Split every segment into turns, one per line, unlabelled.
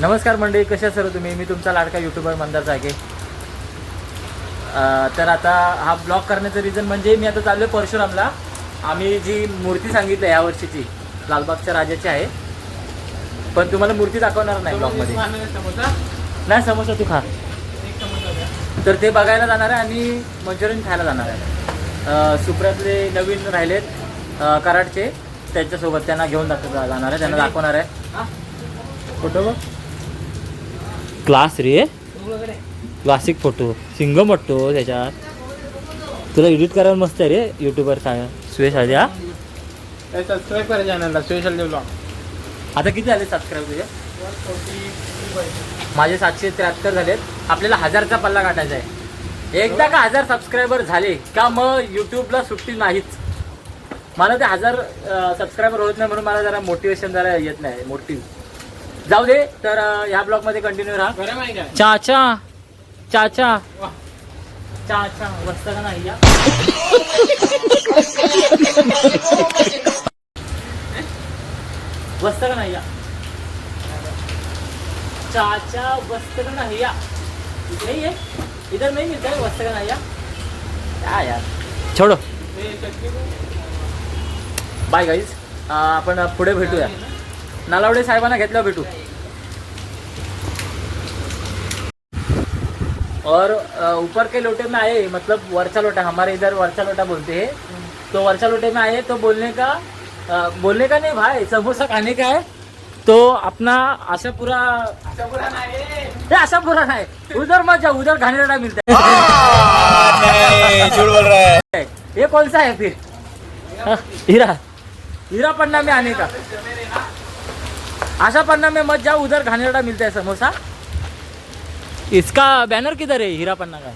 नमस्कार मंडळी, कशा सर्व तुम्ही? मी तुमचा लाडका यूट्यूबर मंदार जागे. तर आता हा ब्लॉग करण्याचं रिझन म्हणजे मी आता चाललो आहे परशुरामला. आम्ही जी मूर्ती सांगितली या वर्षीची लालबागच्या राजाची आहे, पण तुम्हाला मूर्ती दाखवणार नाही ब्लॉगमध्ये. नाही, समोसा तू खा. तर ते बघायला जाणार आहे आणि मंचुरियन खायला जाणार आहे. सुप्रातले नवीन राहिलेत कराडचे, त्यांच्यासोबत त्यांना घेऊन जाणार आहे, त्यांना दाखवणार आहे. फोटो बघ, क्लास रे, क्लासिक फोटो, सिंगम वाटतो त्याच्यात. तुला एडिट करायला मस्त आहे रे यूट्यूबर सुयश आधी. हा
सबस्क्राईब करा चॅनलला सुयश आधी ब्लॉग.
आता किती झाले सबस्क्राईब तुझे? माझे 773 झालेत. आपल्याला 1000चा पल्ला गाठायचा आहे. एकदा का 1000 सबस्क्रायबर झाले का मग यूट्यूबला सुट्टी नाहीच. मला ते 1000 सबस्क्रायबर होत नाही म्हणून मला जरा मोटिवेशन जरा येत नाही. जाऊ दे. तर ह्या ब्लॉग मध्ये कंटिन्यू राहा. चाचा चाचा चाचा वस्ता का नाही या? वस्ता का नाही या? चाचा वस्ता का नाही या? नहीं है, इधर नहीं मिलता है वस्ता का नहीं या? क्या यार, छोड़ो. Bye guys. आपण पुढे भेटूया. नालावडे साहेबांना घेतल्यावर भेटू. और ऊपर के लोटे में आए, मतलब वर्चा लोटा, हमारे इधर वर्चा लोटा बोलते हैं. तो वर्चा लोटे में आए तो बोलने का नहीं भाई, समोसा खाने का है. तो अपना आशापुरा नहीं, उधर मत जाओ, उधर खाने लोटा मिलता है. झूठ बोल रहा है. ये कौन सा है फिर? हीरा पन्ना में आने का. आशा पन्ना में मत जाओ, उधर खाने लोटा मिलता है समोसा. इसका बैनर किधर है हीरा पन्ना का?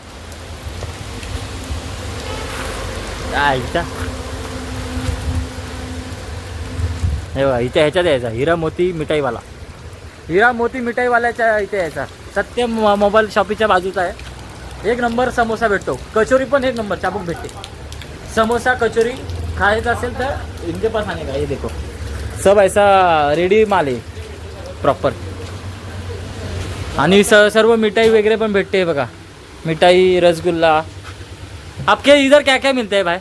इथे ह्याच्यात यायचा हिरा मोती मिठाईवाला. हिरा मोती मिठाईवाल्याच्या इथे यायचा. सत्य मोबाईल शॉपीच्या बाजूचा आहे. एक नंबर समोसा भेटतो. कचोरी पण एक नंबर चाबूक भेटते. समोसा कचोरी खायचं असेल तर इनके पास आने का. ये देखो सब ऐसा रेडी माल आहे प्रॉपर. आणि सर्व मिठाई वगैरे पण भेटते बघा. मिठाई, रसगुल्ला. आपके इधर क्या क्या मिलता है भाई?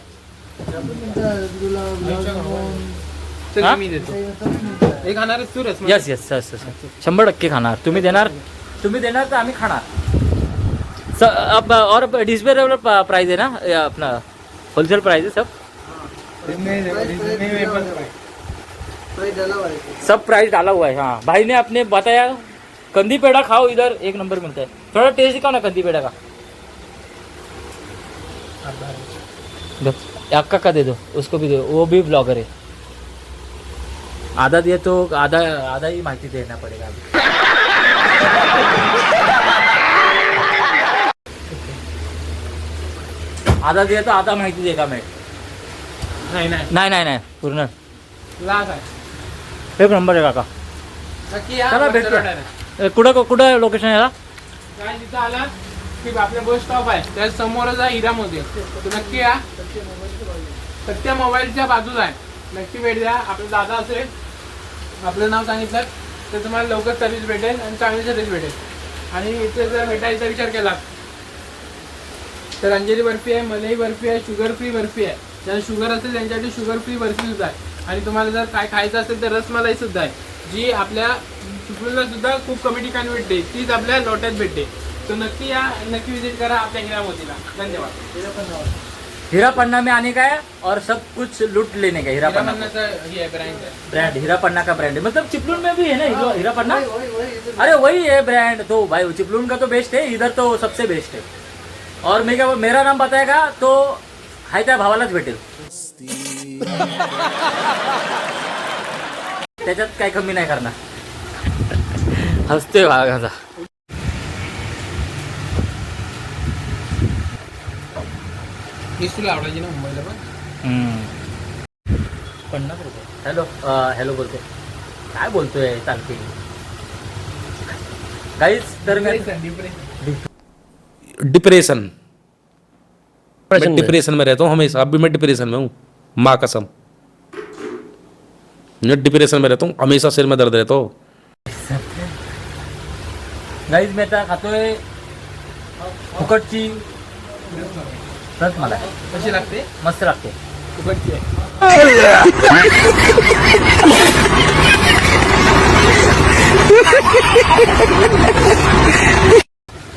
एक खाणार तू रस.
यस यस यस यस 100% खाणार. तुम्ही देणार तर आम्ही खाणार. अब और डिस्प्ले प्राइस है ना, अपना होलसेल प्राइस है सब. सब प्राइस डाला हुआ है. हाँ, भाई ने अपने बताया. कंदी पेड़ा खाओ, इधर एक नंबर मिलता है. थोड़ा टेस्ट दिखाओ ना कंदी पेड़ा का. आपका का दे दो, उसको भी दो, वो भी ब्लॉगर है. आधा दिए तो आधा ही माहिती देना पड़ेगा अभी. आधा दिया तो आधा माहिती देगा मैं. नाही पूर्ण एक नंबर आहे काका. चला भेटूया. कुठं लोकेशन आहे?
काय तिथं आला की आपल्या बस स्टॉप आहे, त्या समोरच आहे हिरा मोती. तू नक्की या. सत्य मोबाईलच्या बाजूला आहे. नक्की भेट द्या. आपला दादा असेल, आपलं नाव सांगितलं तर तुम्हाला लवकर सर्व्हिस भेटेल आणि चांगली सर्व्हिस भेटेल. आणि इथे जर भेटायचा विचार केला तर अंजेरी बर्फी आहे, मलाई बर्फी आहे, शुगर फ्री बर्फी आहे. ज्यांना शुगर असेल त्यांच्यासाठी शुगर फ्री बर्फी सुद्धा आहे. आणि तुम्हाला जर काय खायचं असेल तर रसमलाई सुद्धा आहे, जी आपल्या चिपळूणला सुद्धा खूप कमी ठिकाणी भेटते. तीच आपल्या लोट्यात भेटते. तो नक्की या, नक्की विजिट करा आपल्या हिरा मोतीला. धन्यवाद.
हीरा पन्ना में आने का है और सब कुछ लूट लेने का. हीरा पन्ना ब्रांड, हीरा पन्ना का ब्रांड है. मतलब चिपलून में भी है ना हीरा पन्ना. अरे वही है ब्रांड. तो भाई चिपलून का तो बेस्ट है, इधर तो सबसे बेस्ट है. और मेरा नाम बताएगा तो हाय त्या भावालाच भेटेल. त्याच्यात काही कमी नाही करणार. हसतोय भागाचा.
तुला आवडायची ना मुंबईला पण.
50 रुपये. हॅलो बोलतोय. काय बोलतोय चालते काहीच. तर
डिप्रेशन मैं डिप्रेशन में रहता हूँ हमेशा. अभी मैं डिप्रेशन में हूँ, माँ कसम. मैं डिप्रेशन में रहता हूँ हमेशा. सिर में दर्द रहता हो.
गाईज मी आता खातोय फुकटची रसमलाई.
कशी लागते?
मस्त लागते.
फुकटची आहे.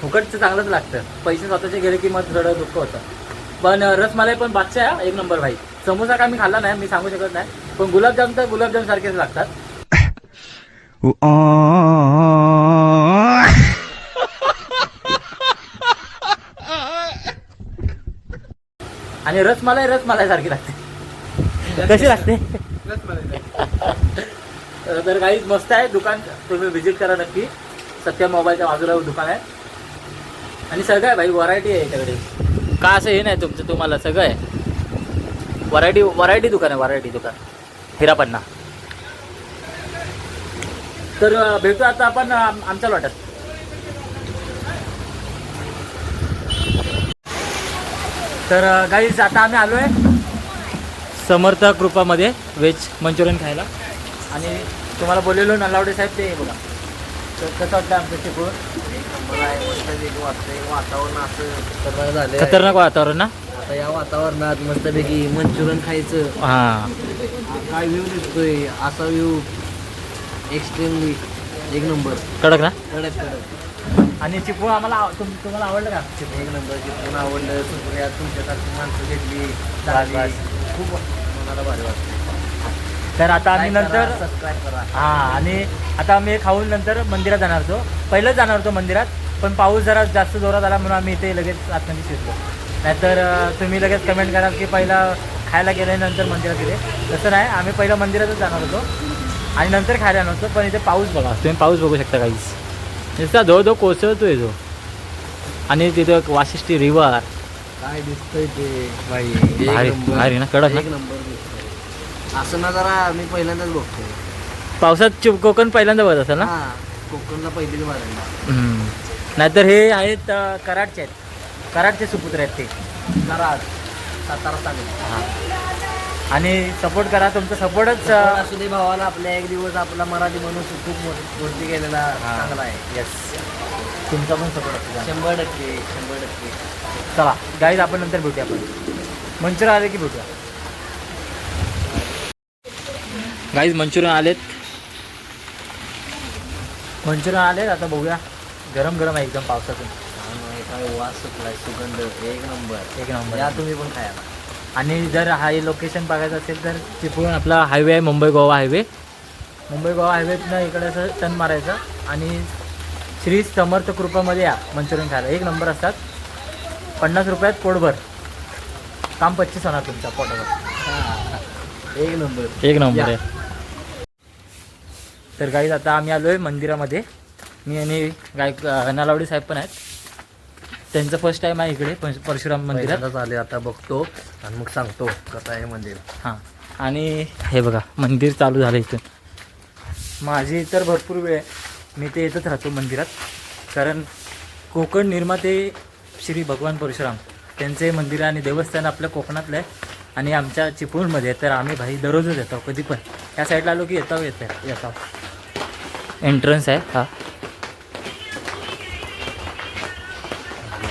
फुकटचं चांगलंच लागतं. पैसे स्वतःचे गेले की मग थोडं दुःख होतं. पण रसमलाई पण बादशाह आहे, एक नंबर भाई. समोसा काय मी खाल्ला नाही, मी सांगू शकत नाही. पण गुलाबजाम तर गुलाबजाम सारखेच लागतात. आणि रसमलाई सारखी लागते. कशी लागते?
रसमलाई.
तर काही मस्त आहे दुकान, तुम्ही व्हिजिट करा नक्की. सत्य मोबाईलच्या बाजूला दुकान आहे आणि सगळं आहे भाई, व्हरायटी आहे याच्याकडे. का असं हे नाही तुमचं, तुम्हाला सगळं आहे. व्हरायटी दुकान आहे, व्हरायटी दुकान हिरापन्ना. तर भेटू आता आपण आमच्या लॉटात. तर गाईज आता आम्ही आलो आहे समर्थ कृपामध्ये व्हेज मंचुरियन खायला. आणि तुम्हाला बोललेलो नलावडे साहेब ते बघा. तर कसं वाटतं आमचं शिकवून?
वातावरण असं झालं.
खतरनाक वातावरण ना.
आता या वातावरणात मस्तपैकी मंचुरियन खायचं.
हां,
काय व्ह्यू दिसतोय, असा व्ह्यू एक्स्ट्रीमली एक नंबर.
कडक ना.
कडक कडक
आणि चिपू आम्हाला तुम्हाला आवडलं का?
एक नंबर जिथून आवडलं. सुप्रिया तुमच्यासारखी माणसं भेटली,
बस,
झाली.
बस.
खूप मनाला भारी वाटतं.
तर आता आम्ही नंतर
सबस्क्राईब करा.
हां, आणि आता आम्ही खाऊन नंतर मंदिरात जाणार होतो. पहिलंच जाणार होतो मंदिरात, पण पाऊस जरा जास्त जोरात आला म्हणून आम्ही इथे लगेच आतमध्ये शिरलो. नाहीतर तुम्ही लगेच कमेंट कराल की पहिला खायला गेल्यानंतर मंदिरात गेले. तसं नाही, आम्ही पहिलं मंदिरातच जाणार होतो आणि नंतर खायला नव्हतो. पण इथे पाऊस बघा, तुम्ही पाऊस बघू शकता काहीच. नुसता धो कोसळतोय जो. आणि तिथं वाशिष्ठी रिव्हर
काय दिसतंय ते भाई.
भारी भारी ना, कडक ना.
एक नंबर दिसतंय. असं ना जरा मी पहिल्यांदाच बघतोय.
पावसात कोकण पहिल्यांदा बघत असेल ना.
हा, कोकणला पहिलीच वाढायला.
नाहीतर हे आहेत कराडचे आहेत, कराडचे सुपुत्र आहेत ते.
कराड, सातारा सांगली.
आणि सपोर्ट करा, तुमचा सपोर्टच
असू दे भावाला. आपल्या एक दिवस आपला मराठी म्हणून खूप गोष्टी केलेला चांगला आहे.
येस, तुमचा पण सपोर्ट असतो.
100%.
चला गाईज, आपण नंतर भेटूया. आपण मंचुरियन आले की भेटूया. गाईज मंचुरियन आलेत, मंचुरियन आलेत. आता बघूया. गरम गरम आहे एकदम पावसातून.
काय वास सुटलाय, सुगंध एक नंबर.
एक नंबर.
या तुम्ही पण खायला.
आणि जर हा लोकेशन बघायचं असेल तर चिपळूण आपला हायवे आहे, मुंबई गोवा हायवे. मुंबई गोवा हायवेतनं इकडे असं टर्न मारायचं आणि श्री समर्थ कृपामध्ये या मंचुरियन खायला. एक नंबर असतात. 50 रुपयात पोटभर, काम 25 होणार तुमच्या पोटावर.
एक नंबर.
एक नंबर आहे. तर गाईज आता आम्ही आलो आहे मंदिरामध्ये. मी आणि नलावडे साहेब पण आहेत. त्यांचं फर्स्ट टाईम आहे इकडे परशुराम मंदिरात.
आले, आता बघतो आणि मग सांगतो कसं आहे मंदिर.
हां, आणि हे बघा मंदिर चालू झालं इथून. माझी तर भरपूर वेळ आहे, मी ते येतच राहतो मंदिरात. कारण कोकण निर्माते श्री भगवान परशुराम त्यांचे मंदिर आणि देवस्थान आपल्या कोकणातलं आहे आणि आमच्या चिपळूणमध्ये आहे. तर आम्ही भाई दररोजच येतो, कधी पण या साईडला आलो की येतो. एंट्रन्स आहे हा.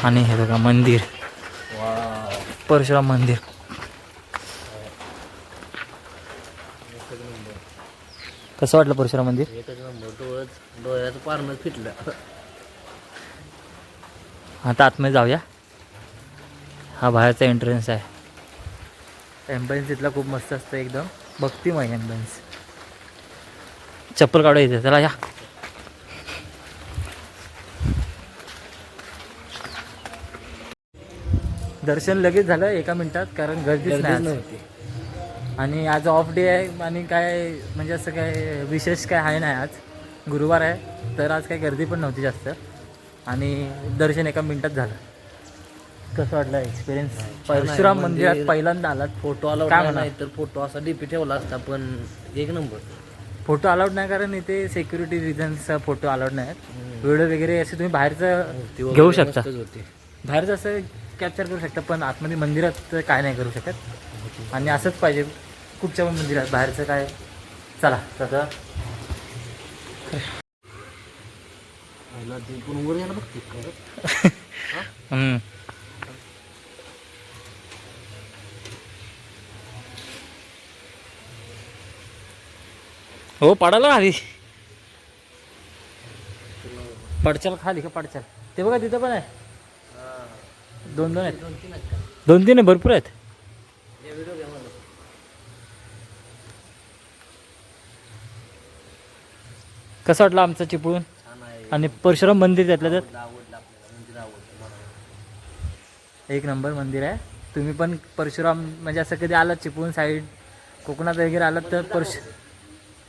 आणि हे बघा मंदिर, परशुराम मंदिर. कसं वाटलं परशुराम मंदिर?
एकच नंबर. डोळ्याचं पारणं फिटलं.
आता आतमध्ये जाऊया. हा बाहेरचा एंट्रन्स आहे. ॲम्ब्युलन्स इथला खूप मस्त असतं, एकदम भक्तिमय ॲम्ब्युलन्स. चप्पल काढू येते, चला या. दर्शन लगेच झालं 1 मिनिटात, कारण गर्दीच नाही
नव्हती.
आणि आज ऑफ डे आहे आणि काय म्हणजे असं काय विशेष काय आहे नाही. आज गुरुवार आहे तर आज काही गर्दी पण नव्हती जास्त आणि दर्शन 1 मिनिटात झालं. कसं वाटलं एक्सपिरियन्स? परशुराम मंदिरात पहिल्यांदा आलात?
फोटो अलाउड
काय
नाही तर फोटो असा डीपी ठेवला असता, पण एक नंबर.
फोटो अलाउड नाही कारण इथे सिक्युरिटी रिझन्स फोटो अलाउड नाही आहेत. व्हिडिओ वगैरे असे तुम्ही बाहेरचं घेऊ शकता, बाहेरचं असं कॅप्चर करू शकता, पण आतमध्ये मंदिरात काय नाही करू शकत. आणि असंच पाहिजे कुठच्या पण मंदिरात, बाहेरचं काय. चला तसं
आईला ते पण वर यायला बघते खरं.
हम्म. हो पडायला खाली पडचाल खाली का पडचाल ते बघा तिथं पण आहे. दोन दोन आहेत.
2-3 आहेत का?
2-3 आहे भरपूर आहेत.
हे व्हिडिओ घ्या मला.
कसं वाटलं आमचं चिपळूण
छान आहे.
आणि परशुराम मंदिर त्यातल्या त्यात
आवडलं आपल्याला, मंदिर आवडलं मला.
एक नंबर मंदिर आहे. तुम्ही पण परशुराम म्हणजे असं कधी आलात चिपळूण साईड कोकणात वगैरे आलात तर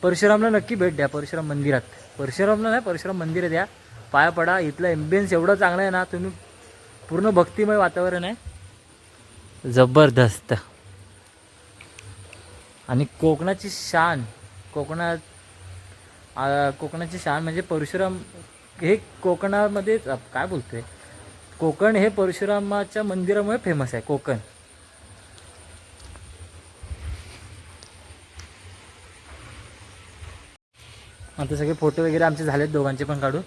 परशुरामला नक्की भेट द्या. परशुराम मंदिरात परशुरामला नाही परशुराम मंदिरात या पाया पडा. इथलं एम्बियन्स एवढं चांगलं आहे ना तुम्ही पूर्ण भक्तिमय वातावरण आहे जबरदस्त. आणि कोकणाची शान कोकणाची शान म्हणजे परशुराम हे कोकणामध्ये काय बोलतोय कोकण हे परशुरामाच्या मंदिरामुळे फेमस आहे कोकण. आता सगळे फोटो वगैरे आमचे झालेत दोघांचे पण काढून.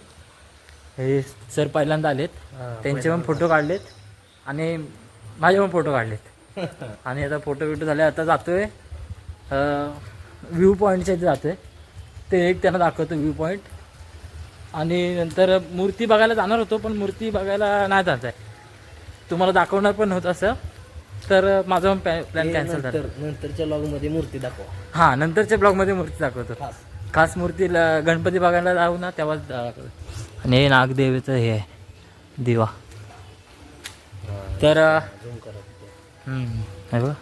हे सर पहिल्यांदा आलेत त्यांचे पण फोटो काढलेत आणि माझे पण फोटो काढलेत. आणि आता फोटो बिटो झाले. आता जातोय व्ह्यू पॉईंटच्या इथे जातोय. ते एक त्यांना दाखवतो व्ह्यू पॉईंट. आणि नंतर मूर्ती बघायला जाणार होतो पण मूर्ती बघायला नाही जात आहे. तुम्हाला दाखवणार पण होतं असं तर माझा पण प्लॅन कॅन्सल झाला.
नंतरच्या लॉगमध्ये मूर्ती दाखवा.
हां नंतरच्या ब्लॉगमध्ये मूर्ती दाखवतो. खास मूर्तीला गणपती बघायला जाऊ ना तेव्हाच दाखवतो. आणि हे नागदेवीचं हे आहे दिवा. तर हे बघ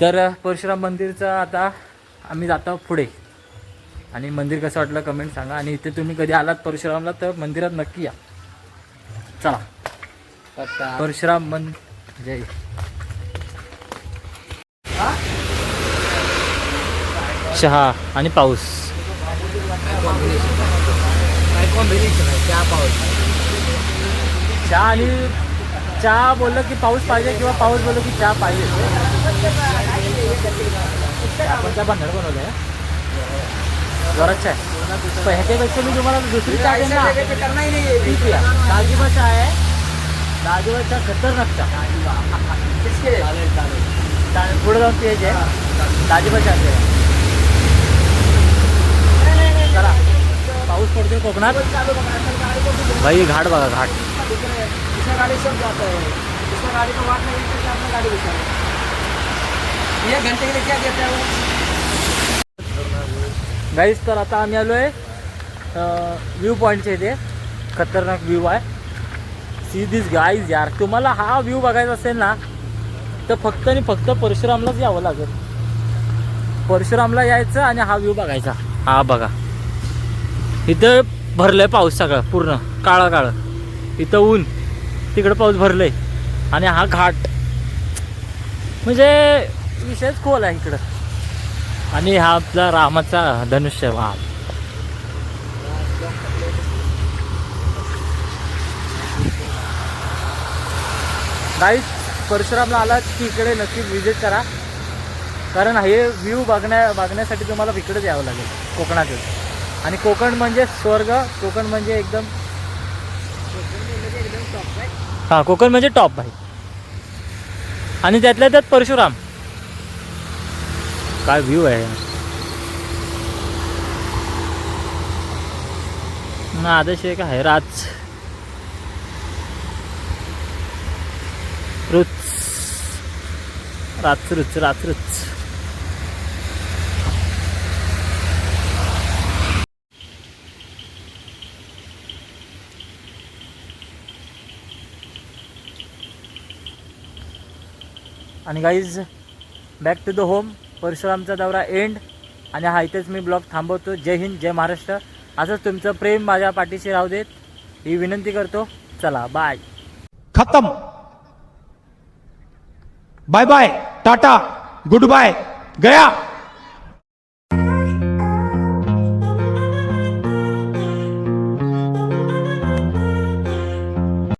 तर परशुराम मंदिरचं आता आम्ही जातो पुढे. आणि मंदिर कसं वाटलं कमेंट सांगा. आणि इथे तुम्ही कधी आलात परशुरामला तर मंदिरात नक्की या. चला परशुराम जय. चहा आणि पाऊस. चहा आणि चहा बोललं की पाऊस पाहिजे किंवा पाऊस बोललं की चहा पाहिजे. आपण चहा भांडण बनवलं आहे जोरात आहे. पण ह्याच्यापेक्षा मी तुम्हाला दुसरी चहा देईन ना ती पिया. दाजीबा चहा आहे. दाजीबा चहा खतरनाक चहा. पुढे जाऊन पियायचे दाजीबा चहा. चला पाऊस पडतोय कोकणात. भाई घाट बघा घाट. गाईज तर आता आम्ही आलो आहे व्ह्यू पॉईंटच्या इथे. खतरनाक व्ह्यू आहे. सी दिस गाईज यार. तुम्हाला हा व्ह्यू बघायचा असेल ना तर फक्त आणि फक्त परशुरामलाच यावं लागेल. परशुरामला यायचं आणि हा व्ह्यू बघायचा. हा बघा इथं भरलंय पाऊस सगळं पूर्ण काळं काळं. इथं ऊन तिकडं पाऊस भरलंय आणि हा घाट म्हणजे विषयच खोल आहे इकडं. आणि हा आपला रामाचा धनुष्य बाण. गाईस परशुरामला आलात की इकडे नक्की विजिट करा. कारण हे व्ह्यू बघण्यासाठी तुम्हाला इकडेच यावं लागेल कोकणातच. आणि कोकण म्हणजे स्वर्ग. कोकण म्हणजे एकदम हां कोकण म्हणजे टॉप भाई. आणि त्यातल्या त्यात परशुराम काय व्ह्यू आहे ना. आदेश एक आहे राज राच. आणि guys back to the home. परशुरामचा दौरा एंड. आणि हा इथेच मी ब्लॉग थांबवतो. जय हिंद जय महाराष्ट्र. असंच तुमचं प्रेम माझ्या पाठीशी राहू देत ही विनंती करतो. चला बाय.
खत्म. Bye bye tata goodbye गया.